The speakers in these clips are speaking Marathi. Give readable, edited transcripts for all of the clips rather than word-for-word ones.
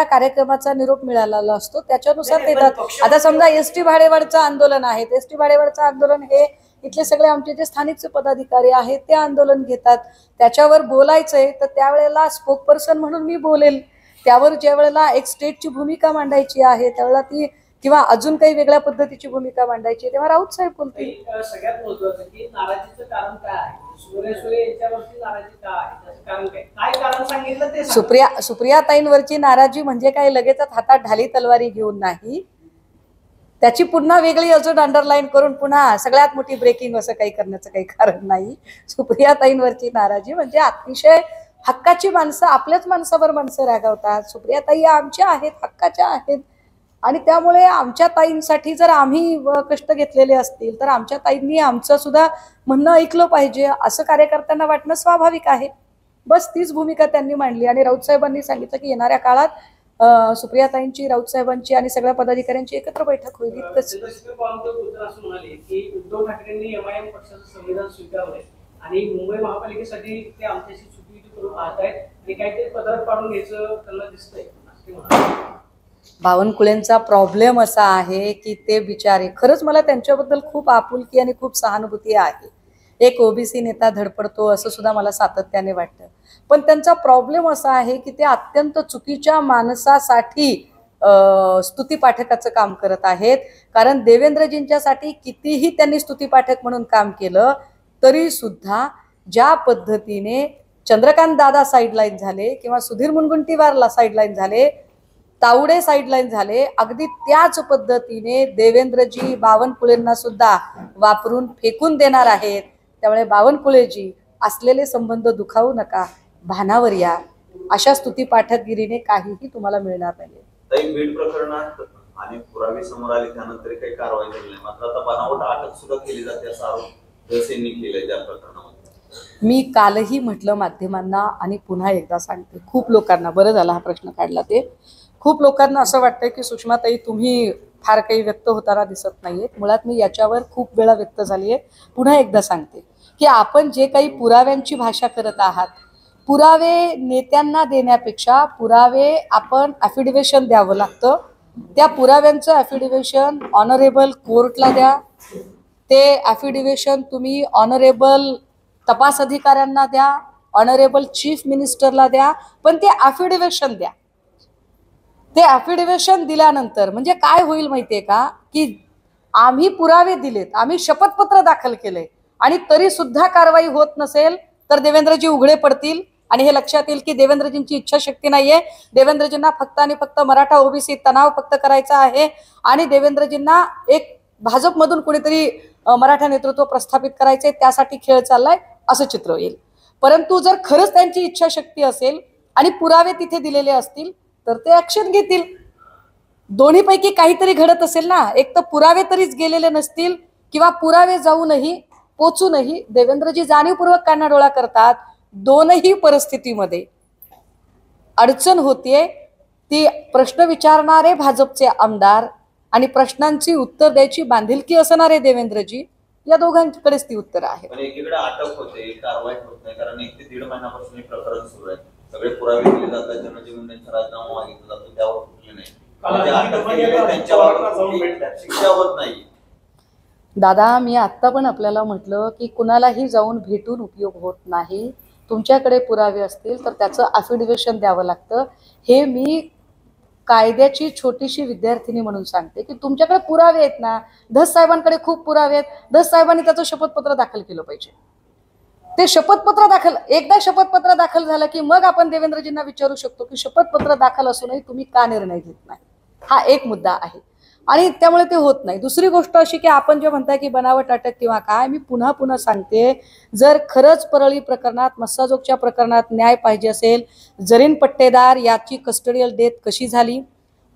कार्यक्रमाचा निरोप मिळालेला असतो त्याच्यानुसार ते येतात. आता समजा एसटी भाडेवाढचं आंदोलन आहे, एसटी भाडेवाढचं आंदोलन हे इथले सगळे आमचे जे स्थानिक पदाधिकारी आहेत ते आंदोलन घेतात. त्याच्यावर बोलायचंय तर त्यावेळेला स्पोकपर्सन म्हणून मी बोलेल. त्यावर ज्या वेळेला एक स्टेटची भूमिका मांडायची आहे त्यावेळेला ती किंवा अजून काही वेगळ्या पद्धतीची भूमिका मांडायची तेव्हा राऊत साहेब बोलतील. सगळ्यात महत्त्वाचं की नाराजीचं कारण काय आहे, सुरे यांच्यावरची नाराजी काय आहे, त्याचं कारण काय कारण सांगितलं ते. सुप्रियाताईंवरची नाराजी म्हणजे काय लगेचच हातात ढाली तलवारी घेऊन नाही, त्याची पुन्हा वेगळी अजून अंडरलाईन करून पुन्हा सगळ्यात मोठी ब्रेकिंग असं काही करण्याचं काही कारण नाही. सुप्रियाताईंवरची नाराजी म्हणजे अतिशय हक्काची माणसं आपल्याच माणसावर माणसं रागवतात. सुप्रियाताई आमच्या आहेत, हक्काच्या आहेत आणि त्यामुळे आमच्या ताईंसाठी जर आम्ही कष्ट घेतलेले असतील तर आमच्या ताईंनी आमचं सुद्धा म्हणणं ऐकलं पाहिजे असं कार्यकर्त्यांना वाटणं स्वाभाविक आहे. बस तीच भूमिका त्यांनी मांडली आणि राऊत साहेबांनी सांगितलं की येणाऱ्या काळात सुप्रियाताईंची, राऊत साहेबांची आणि सगळ्या पदाधिकाऱ्यांची एकत्र बैठक होईल. उद्धव ठाकरेंनी एमआयएम पक्षाचं संविधान स्वीकारलंय आणि मुंबई महापालिकेसाठी ते आमच्याशी चुकीची करून पाहत आहेत आणि काहीतरी पदर पाडून घ्यायचं त्यांना दिसतंय. बावनकुळेंचा प्रॉब्लेम असा आहे की ते बिचारे, खरंच मला त्यांच्याबद्दल खूप आपुलकी आणि खूप सहानुभूती आहे. एक ओबीसी नेता धडपडतो असं सुद्धा मला सातत्याने वाटतं. पण त्यांचा प्रॉब्लेम असा आहे की ते अत्यंत चुकीच्या माणसासाठी स्तुती पाठकाचं काम करत आहेत. कारण देवेंद्रजींच्यासाठी कितीही त्यांनी स्तुती पाठक म्हणून काम केलं तरी सुद्धा ज्या पद्धतीने चंद्रकांत दादा साईडलाईन झाले किंवा सुधीर मुनगंटीवारला साईडलाईन झाले, तावडे साईडलाईन झाले, अगदी त्याच पद्धतीने देवेंद्रजी बावनकुळेंना सुद्धा वापरून फेकून देणार आहेत. त्यामुळे बावनकुळेजी असलेले संबंध दुखावू नका, भानावर या. अशा स्तुती पाठकगिरीने काहीही तुम्हाला मिळणार नाही. बीड प्रकरणात आणि पुरावे समोर आले त्यानंतर काही कारवाई झाली नाही, मात्र आता बनावट अटक सुद्धा केली जाते असा आरोप जसेंनी केलाय त्या प्रकरणामध्ये. मी कालही म्हटलं माध्यमांना आणि पुन्हा एकदा सांगते, खूप लोकांना, बरं झाला हा प्रश्न काढला, ते खूप लोकांना असं वाटतंय की सुषमाताई तुम्ही फार काही व्यक्त होताना दिसत नाहीयेत. मुळात मी याच्यावर खूप वेळा व्यक्त झाली आहे. पुन्हा एकदा सांगते की आपण जे काही पुराव्यांची भाषा करत आहात, पुरावे नेत्यांना देण्यापेक्षा पुरावे आपण ॲफिडेव्हिशन द्यावं लागतं. त्या पुराव्यांचं ॲफिडेव्हिशन ऑनरेबल कोर्टला द्या, ते ॲफिडेव्हिशन तुम्ही ऑनरेबल तपास अधिकाऱ्यांना द्या, ऑनरेबल चीफ मिनिस्टरला द्या, पण ते ॲफिडेव्हिशन द्या. ते ॲफिडेव्हिशन दिल्यानंतर म्हणजे काय होईल माहितीये का, की आम्ही पुरावे दिलेत, आम्ही शपथपत्र दाखल केलंय आणि तरी सुद्धा कारवाई होत नसेल तर देवेंद्रजी उघडे पडतील आणि हे लक्षात येईल की देवेंद्रजींची इच्छाशक्ती नाहीये. देवेंद्रजींना फक्त आणि फक्त मराठा ओबीसी तणाव फक्त करायचा आहे आणि देवेंद्रजींना एक भाजपमधून कुणीतरी मराठा नेतृत्व प्रस्थापित करायचे, त्यासाठी खेळ चाललाय असं चित्र येईल. परंतु जर खरंच त्यांची इच्छाशक्ती असेल आणि पुरावे तिथे दिलेले असतील तर ते ऍक्शन घेतील. दोन्हीपैकी काहीतरी घडत असेल ना, एक तर पुरावे तरीच गेलेले नसतील किंवा पुरावे जाऊनही पोचूनही देवेंद्रजी जाणीवपूर्वक कानाडोळा करतात. दोनही परिस्थितीमध्ये अडचण होतीये ती प्रश्न विचारणारे भाजपचे आमदार आणि प्रश्नांची उत्तर द्यायची बांधिलकी असणारे देवेंद्रजी, या दोघांकडेच ती उत्तर आहे. पण एकीकडे अटक होते, कारवाई होत नाही, कारण 1 ते 1.5 महिन्यापासून हे प्रकरण सुरू आहे. सगळे पुरावे दिले जातात, धनंजय मुंडेंचा राजीनामा मागितला जातो, त्यावर कुठले नाही, शिक्षा होत नाही. दादा, मी आत्ता पण आपल्याला म्हटलं की कुणालाही जाऊन भेटून उपयोग होत नाही. तुमच्याकडे पुरावे असतील तर त्याचं ॲफिडेव्हिशन द्यावं लागतं. हे मी कायद्याची छोटीशी विद्यार्थिनी म्हणून सांगते की तुमच्याकडे पुरावे आहेत ना, धस साहेबांकडे खूप पुरावे आहेत, धस साहेबांनी त्याचं शपथपत्र दाखल केलं पाहिजे. ते शपथपत्र दाखल, एकदा शपथपत्र दाखल झालं की मग आपण देवेंद्रजींना विचारू शकतो की शपथपत्र दाखल असूनही तुम्ही का निर्णय घेत नाही. हा एक मुद्दा आहे आणि त्यामुळे ते होत नाही. दुसरी गोष्ट अशी की आपण जे म्हणताय की बनावट अटक किंवा काय, मी पुन्हा पुन्हा सांगते, जर खरंच परळी प्रकरणात, मस्साजोगच्या प्रकरणात न्याय पाहिजे असेल, जरीन पट्टेदार याची कस्टडियल डेथ कशी झाली,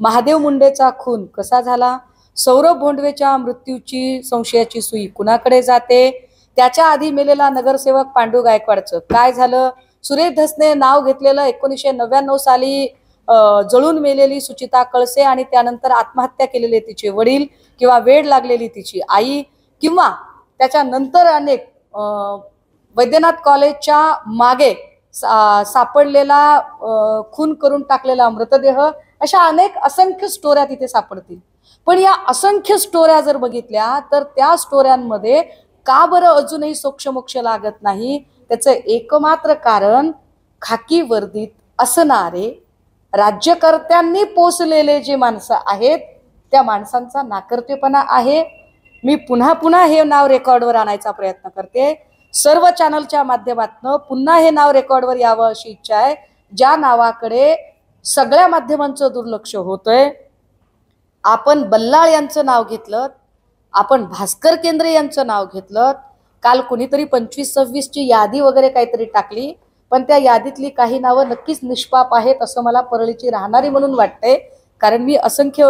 महादेव मुंडेचा खून कसा झाला, सौरभ भोंडवेच्या मृत्यूची संशयाची सुई कुणाकडे जाते, त्याच्या आधी मेलेला नगरसेवक पांडू गायकवाडचं काय झालं, सुरेश धसने नाव घेतलेलं 1999 साली जळून मेलेली सुचिता कळसे आणि त्यानंतर आत्महत्या केलेले तिचे वडील किंवा वेड लागलेली तिची आई, किंवा त्याच्यानंतर अनेक वैद्यनाथ कॉलेजच्या मागे सापडलेला खून करून टाकलेला मृतदेह, अशा अनेक असंख्य स्टोऱ्या तिथे सापडतील. पण या असंख्य स्टोऱ्या जर बघितल्या तर त्या स्टोऱ्यांमध्ये का बरं अजूनही सोक्षमोक्ष लागत नाही? त्याचं एकमात्र कारण खाकी वर्दीत असणारे राज्यकर्त्यांनी पोसलेले जे माणसं आहेत त्या माणसांचा नाकर्तेपणा आहे. मी पुन्हा पुन्हा हे नाव रेकॉर्डवर आणायचा प्रयत्न करते. सर्व चॅनलच्या माध्यमातून पुन्हा हे नाव रेकॉर्डवर यावं अशी इच्छा आहे, ज्या नावाकडे सगळ्या माध्यमांचं दुर्लक्ष होतंय. आपण बल्लाळ यांचं नाव घेतलं, आपण भास्कर केंद्रे यांचं नाव घेतलं. काल कोणीतरी 25-26 ची यादी वगैरे काहीतरी टाकली, पण त्या यादीतली काही नावं नक्कीच निष्पाप आहेत असं मला परळीची राहणारी म्हणून वाटते. कारण मी असंख्य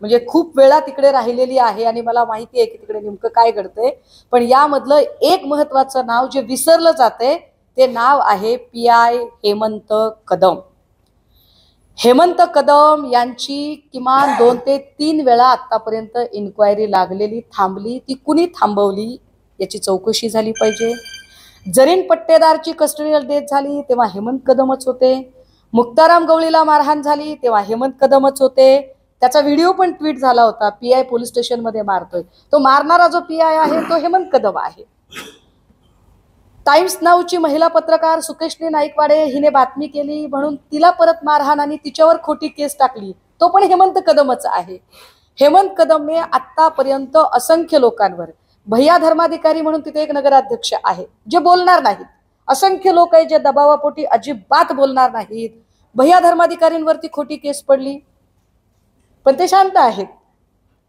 म्हणजे खूप वेळा तिकडे राहिलेली आहे आणि मला माहिती आहे की तिकडे नेमकं काय घडतंय. पण यामधलं एक महत्वाचं नाव जे विसरलं जाते ते नाव आहे PI हेमंत कदम. हेमंत कदम यांची किमान 2 ते 3 वेळा आतापर्यंत इन्क्वायरी लागलेली, थांबली. ती कुणी थांबवली याची चौकशी झाली पाहिजे. जरीन पट्टेदारची कस्टडियल डेथ झाली तेव्हा हेमंत कदमच होते. मुक्ताराम गवळीला मारहाण झाली तेव्हा हेमंत कदमच होते. त्याचा व्हिडिओ पण ट्विट झाला होता, PI पोलीस स्टेशन मध्ये मारतोय. तो मारणारा जो PI आहे तो हेमंत कदम आहे. टाइम्स नाऊची महिला पत्रकार सुकेशनी नाईकवाडे हिने बातमी केली म्हणून तिला परत मारहाण आणि तिच्यावर खोटी केस टाकली, तो पण हेमंत कदमच आहे. हेमंत कदमने आतापर्यंत असंख्य लोकांवर, भैया धर्माधिकारी म्हणून तिथे एक नगराध्यक्ष आहे जे बोलणार नाहीत, असंख्य लोक आहे जे दबावापोटी अजिबात बोलणार नाहीत. भैया धर्माधिकारींवरती खोटी केस पडली पण ते शांत आहेत.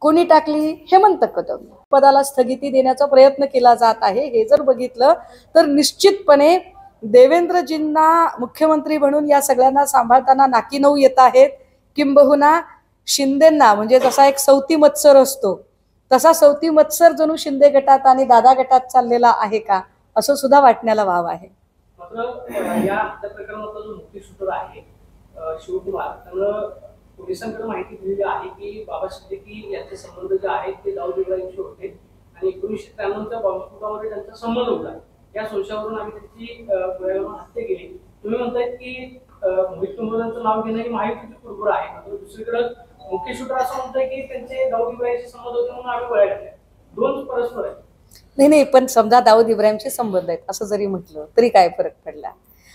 कोणी टाकली? हेमंत कदम. पदाला स्थगिती देण्याचा प्रयत्न केला जात आहे. हे जर बघितलं तर निश्चितपणे देवेंद्रजींना मुख्यमंत्री म्हणून या सगळ्यांना सांभाळताना नाकी नऊ येत आहेत. किंबहुना शिंदेंना, म्हणजे जसा एक सवती मत्सर असतो तसा सवती मत्सर जणू शिंदे गटात आणि दादा गटात चाललेला आहे का असं सुद्धा वाटण्याला वाव आहे. मात्र या प्रकरणातला जो मुख्य सूत्र आहे शिवकुमार, त्यानं पोलिसांकडे माहिती दिलेली आहे की बाबा सिद्दीकी यांचे संबंध जे आहेत ते दाऊद इब्राहिमशी होते आणि 1993च्या बॉम्बस्फोटामध्ये त्यांचा संबंध होता. या संशयावरून आम्ही त्यांची गोळ्यावरून हत्या केली. तुम्ही म्हणताय की मोहित कुंभोजांचं नाव घेणं ही माहितीची कुरकुर आहे, मात्र दुसरीकडे मुख्य शूटर असं म्हणतोय की त्यांचे दाऊद इब्राहिमशी संबंध होते म्हणून आम्ही गोळ्या घातल्या. दोन परस्पर आहेत. नाही, पण समजा दाऊद इब्राहिमशी संबंध आहेत असं जरी म्हटलं तरी काय फरक पडला?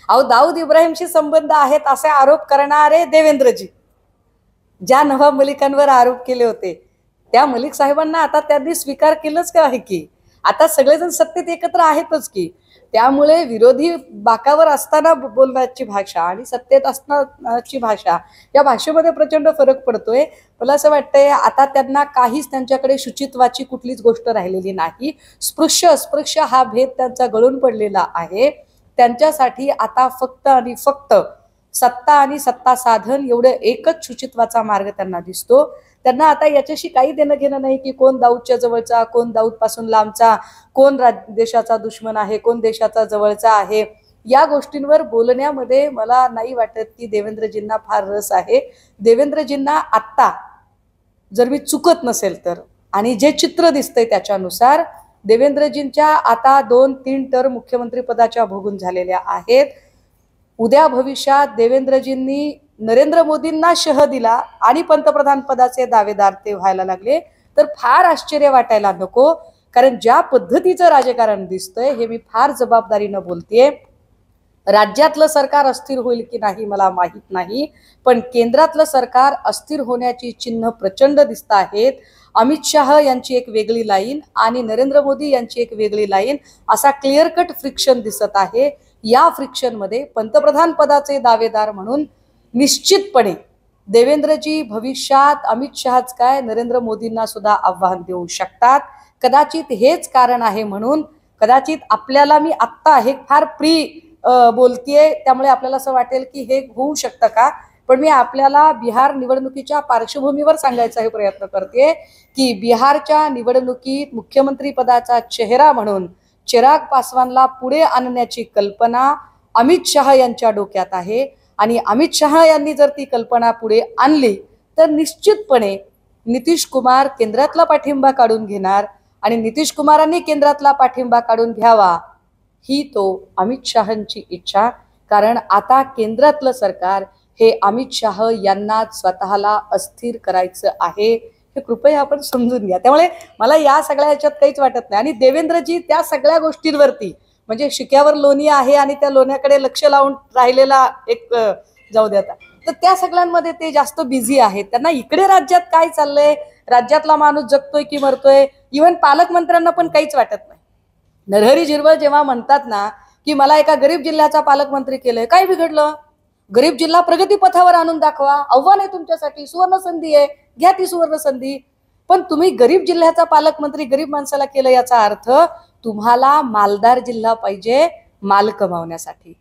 अहो, दाऊद इब्राहिमशी संबंध आहेत असे आरोप करणारे देवेंद्रजी, ज्या नवाब मलिकांवर आरोप केले होते त्या मलिक साहेबांना आता त्यांनी स्वीकार केलंच का आहे की आता सगळेजण सत्तेत एकत्र आहेतच की. त्यामुळे विरोधी बाकावर असताना बोलण्याची भाषा आणि सत्तेत असण्याची भाषा, या भाषेमध्ये प्रचंड फरक पडतोय. मला असं वाटतंय आता त्यांना काहीच त्यांच्याकडे शुचित्वाची कुठलीच गोष्ट राहिलेली नाही. स्पृश्य अस्पृश्य हा भेद त्यांचा गळून पडलेला आहे. त्यांच्यासाठी आता फक्त आणि फक्त सत्ता आणि सत्ता साधन एवढं एकच शुचित्वाचा मार्ग त्यांना दिसतो. त्यांना आता याच्याशी काही देणं घेणं नाही की कोण दाऊदच्या जवळचा, कोण दाऊद पासून लांबचा, कोण देशाचा दुश्मन आहे, कोण देशाचा जवळचा आहे. या गोष्टींवर बोलण्यामध्ये मला नाही वाटत की देवेंद्रजींना फार रस आहे. देवेंद्रजींना आत्ता जर मी चुकत नसेल तर, आणि जे चित्र दिसतंय त्याच्यानुसार, देवेंद्रजींच्या आता 2-3 टर्म मुख्यमंत्री पदाच्या भोगून झालेल्या आहेत. उद्या भविष्यात देवेंद्रजींनी नरेंद्र मोदींना शह दिला आणि पंतप्रधान पदाचे दावेदार ते व्हायला लागले तर फार आश्चर्य वाटायला नको. कारण ज्या पद्धतीचं राजकारण दिसतंय हे मी फार जबाबदारीनं बोलतेय. राज्यातलं सरकार अस्थिर होईल की नाही मला माहित नाही, पण केंद्रातलं सरकार अस्थिर होण्याची चिन्ह प्रचंड दिसत आहेत. अमित शाह यांची एक वेगळी लाईन आणि नरेंद्र मोदी यांची एक वेगळी लाईन, असा क्लिअर कट फ्रिक्शन दिसत आहे. या फ्रिक्शनमध्ये पंतप्रधान पदाचे दावेदार म्हणून निश्चितपणे देवेंद्रजी भविष्यात अमित शहाच काय नरेंद्र मोदींना सुद्धा आव्हान देऊ शकतात. कदाचित हेच कारण आहे म्हणून कदाचित आपल्याला, मी आत्ता हे फार बोलतीये त्यामुळे आपल्याला असं वाटेल की हे होऊ शकतं का, पण मी आपल्याला बिहार निवडणुकीच्या पार्श्वभूमीवर सांगायचा हे प्रयत्न करते की बिहारच्या निवडणुकीत मुख्यमंत्री पदाचा चेहरा म्हणून चिराग पासवानला पुढे आणण्याची कल्पना अमित शहा यांच्या डोक्यात आहे. आणि अमित शहा यांनी जर ती कल्पना पुढे आणली तर निश्चितपणे नितीश कुमार केंद्रातला पाठिंबा काढून घेणार आणि नितीश कुमारांनी केंद्रातला पाठिंबा काढून घ्यावा ही तो अमित शहांची इच्छा. कारण आता केंद्रातलं सरकार हे अमित शहा यांना स्वतःला अस्थिर करायचं आहे, हे कृपया आपण समजून घ्या. त्यामुळे मला या सगळ्या ह्याच्यात काहीच वाटत नाही. आणि देवेंद्रजी त्या सगळ्या गोष्टींवरती म्हणजे शिक्यावर लोणी आहे आणि त्या लोण्याकडे लक्ष लावून राहिलेला एक जाऊ द्या, तर त्या सगळ्यांमध्ये ते जास्त बिझी आहेत. त्यांना इकडे राज्यात काय चाललंय, राज्यातला माणूस जगतोय की मरतोय, इव्हन पालकमंत्र्यांना पण काहीच वाटत नाही. नरहरी झिरवळ जेव्हा म्हणतात ना की मला एका गरीब जिल्ह्याचा पालकमंत्री केलंय, काय बिघडलं? गरीब जिल्हा प्रगतीपथावर आणून दाखवा, आव्हान आहे तुमच्यासाठी, सुवर्ण संधी आहे, घ्या ती सुवर्ण संधी. पण तुम्ही गरीब जिल्ह्याचा पालकमंत्री गरीब माणसाला केलं, याचा अर्थ तुम्हाला मालदार जिल्हा पाहिजे माल कमावण्यासाठी,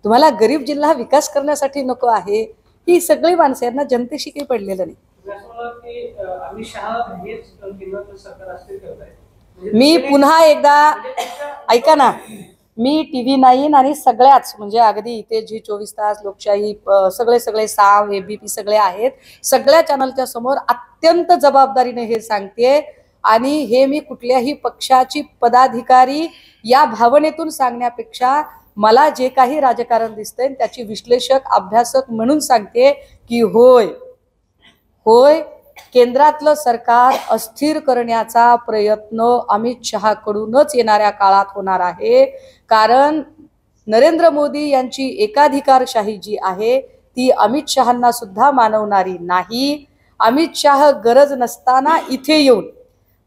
तुम्हाला गरीब जिल्हा विकास करण्यासाठी नको आहे. ही सगळी माणसं यांना जनतेशी काही पडलेलं नाही. अमित शहा हेच केंद्रातलं सरकार अस्थिर करत आहे. मी पुन्हा एकदा ऐका ना, मी TV9 आणि सगळ्याच म्हणजे अगदी इथे जी 24 तास, लोकशाही, सगळे साव, ABP सगळे आहेत, सगळ्या चॅनलच्या समोर अत्यंत जबाबदारीने हे सांगते. आणि हे मी कुठल्याही पक्षाची पदाधिकारी या भावनेतून सांगण्यापेक्षा मला जे काही राजकारण दिसतंय त्याची विश्लेषक, अभ्यासक म्हणून सांगते की होय होय, केंद्रातलं सरकार अस्थिर करण्याचा प्रयत्न अमित शहाकडूनच येणाऱ्या काळात होणार आहे. कारण नरेंद्र मोदी यांची एकाधिकारशाही जी आहे ती अमित शहांना सुद्धा मानवणारी नाही. अमित शहा गरज नसताना इथे येऊन,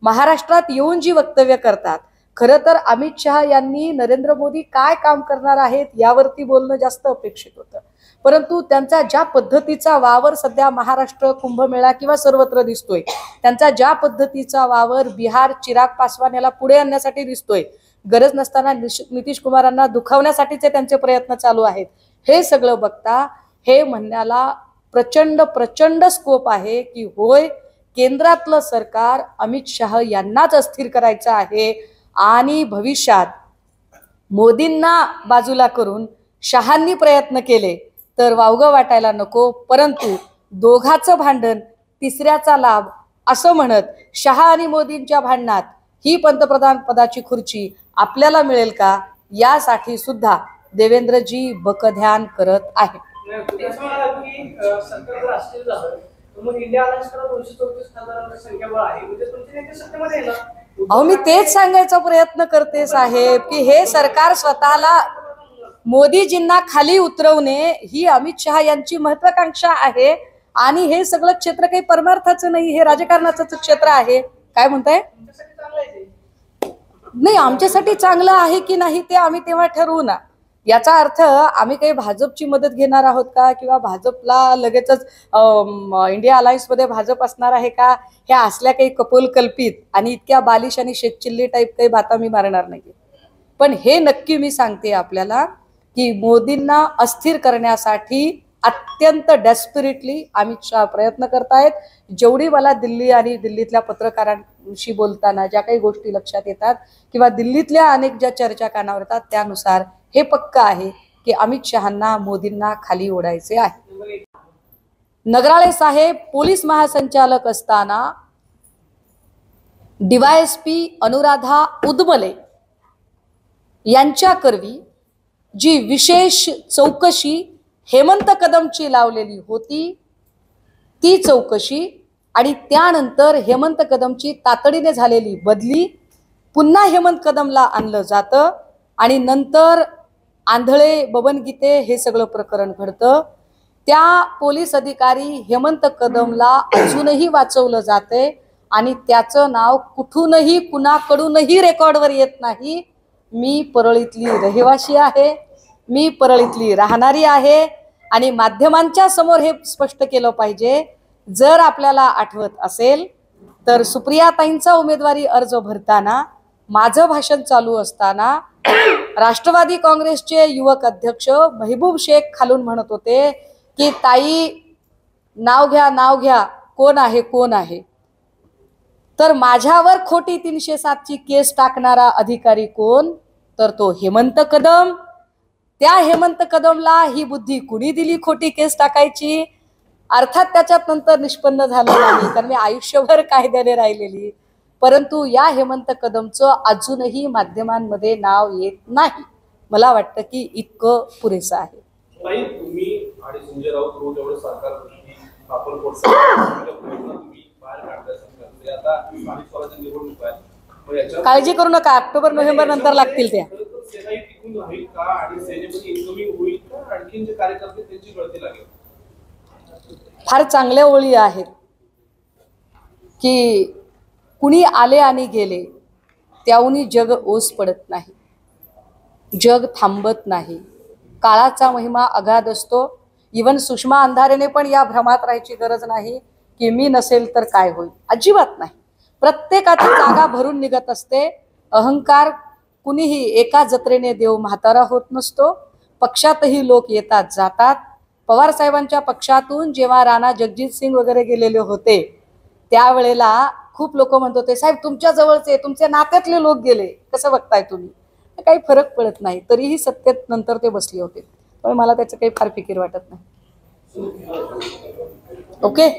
महाराष्ट्रात येऊन जी वक्तव्य करतात, खरं तर अमित शहा यांनी नरेंद्र मोदी काय काम करणार आहेत यावरती बोलणं जास्त अपेक्षित होतं. परंतु त्यांचा ज्या पद्धतीचा वावर सध्या महाराष्ट्र, कुंभमेळा किंवा सर्वत्र दिसतोय, त्यांचा ज्या पद्धतीचा वावर बिहार, चिराग पासवान याला पुढे आणण्यासाठी दिसतोय, गरज नसताना नितीश कुमारांना दुखावण्यासाठीचे त्यांचे प्रयत्न चालू आहेत, हे सगळं बघता हे म्हणण्याला प्रचंड प्रचंड स्कोप आहे की होय, केंद्रातलं सरकार अमित शहा यांनाच अस्थिर करायचं आहे. आणि भविष्यात मोदींना बाजूला करून शहांनी प्रयत्न केले तर वावगं वाटायला नको. परंतु दोघाचं भांडण तिसऱ्याचा लाभ असं म्हणत शहा आणि मोदींच्या भांडणात ही पंतप्रधान पदाची खुर्ची आपल्याला मिळेल का, यासाठी सुद्धा देवेंद्रजी बकध्यान करत आहेत. सरकार जर अस्थिर झालं तर मग इंडिया अलायन्सकडे 234 खासदारांचं संख्याबळ आहे, म्हणजे तुमचे नेते सत्तेमध्ये येणार. अहो, मी तेच सांगायचा प्रयत्न करते साहेब की हे सरकार स्वतःला मोदीजींना खाली उतरवणे ही अमित शहा यांची महत्वाकांक्षा आहे. आणि हे सगळं क्षेत्र काही परमार्थाचं नाही, हे राजकारणाचं क्षेत्र आहे. काय म्हणताय? नाही, आमच्यासाठी चांगलं आहे की नाही ते आम्ही तेव्हा ठरवू ना. याचा अर्थ आम्ही काही भाजपची मदत घेणार आहोत का, किंवा भाजपला लगेचच इंडिया अलायन्स मध्ये भाजप असणार आहे का, ह्या असल्या काही कपोल कल्पित आणि इतक्या बालिश आणि शेतचिल्ली टाईप काही बाता मी मारणार नाही. पण हे नक्की मी सांगते आपल्याला की मोदींना अस्थिर करण्यासाठी अत्यंत डेस्परेटली अमित शहा प्रयत्न करतायत. जेवढी मला दिल्ली आणि दिल्लीतल्या पत्रकारांशी बोलताना ज्या काही गोष्टी लक्षात येतात किंवा दिल्लीतल्या अनेक ज्या चर्चा कानावर येतात त्यानुसार हे पक्क आहे की अमित शहांना मोदींना खाली ओढायचे आहे. नगराळे साहेब पोलीस महासंचालक असताना DYSP अनुराधा उदमले यांच्याकरवी जी विशेष चौकशी हेमंत कदमची लावलेली होती, ती चौकशी आणि त्यानंतर हेमंत कदमची तातडीने झालेली बदली, पुन्हा हेमंत कदमला आणलं जातं आणि नंतर आंधळे, बबन गीते हे सगळं प्रकरण घडतं. त्या पोलीस अधिकारी हेमंत कदमला अजूनही वाचवलं जाते आणि त्याचं नाव कुठूनही कुणाकडूनही रेकॉर्डवर येत नाही. मी परळीतली रहिवाशी आहे, मी परळीतली राहणारी आहे आणि माध्यमांच्या समोर हे स्पष्ट केलं पाहिजे. जर आपल्याला आठवत असेल तर सुप्रियाताईंचा उमेदवारी अर्ज भरताना माझं भाषण चालू असताना राष्ट्रवादी काँग्रेसचे युवक अध्यक्ष महबूब शेख खालून म्हणत होते की ताई नाव घ्या, नाव घ्या, कोण आहे, कोण आहे. तर माझ्यावर खोटी 307ची केस टाकणारा अधिकारी कोण, तर तो हेमंत कदम. त्या हेमंत कदमला ही बुद्धी कुणी दिली खोटी केस टाकायची? अर्थात त्याच्यात नंतर निष्पन्न झालं नाही, कारण मी आयुष्यभर कायद्याने राहिलेली. परंतु या हेमंत कदमचं अजूनही माध्यमांमध्ये नाव येत नाही. मला वाटतं की इतकं पुरेसं आहे. नाही तुम्ही आणि संजय राऊत रोज एवढं सरकार आपण तुम्ही बाहेर काढताय सरकार ते आता स्थानिक स्वराज्य निवडणूक आहे मग याच्यावर काळजी करू नका, ऑक्टोबर नोव्हेंबर नंतर लागतील त्या. सेनाही टिकून राहील का आणि सेनेमध्ये इन्कमिंग होईल का आणखीन जे कार्यकर्ते त्यांची गळती लागेल? फार चांगल्या ओळी आहेत की कुणी आले आणि गेले त्याहूनही जग ओस पडत नाही, जग थांबत नाही, काळाचा महिमा अगाध असतो. इवन सुषमा अंधारेने पण या भ्रमात राहायची गरज नाही की मी नसेल तर काय होईल, अजिबात नाही. प्रत्येकाची जागा भरून निघत असते. अहंकार कुणीही एका जत्रेने देव म्हातारा होत नसतो. पक्षातही लोक येतात जातात. पवार साहेबांच्या पक्षातून जेव्हा राणा जगजित सिंग वगैरे गेलेले होते त्यावेळेला खूप लोक म्हणत होते साहेब तुमच्या जवळचे तुमच्या नात्यातले लोक गेले, कसं बघताय तुम्ही? काही फरक पडत नाही. तरीही सत्तेत नंतर ते बसले होते, पण मला त्याचं काही फार फिकीर वाटत नाही. ओके.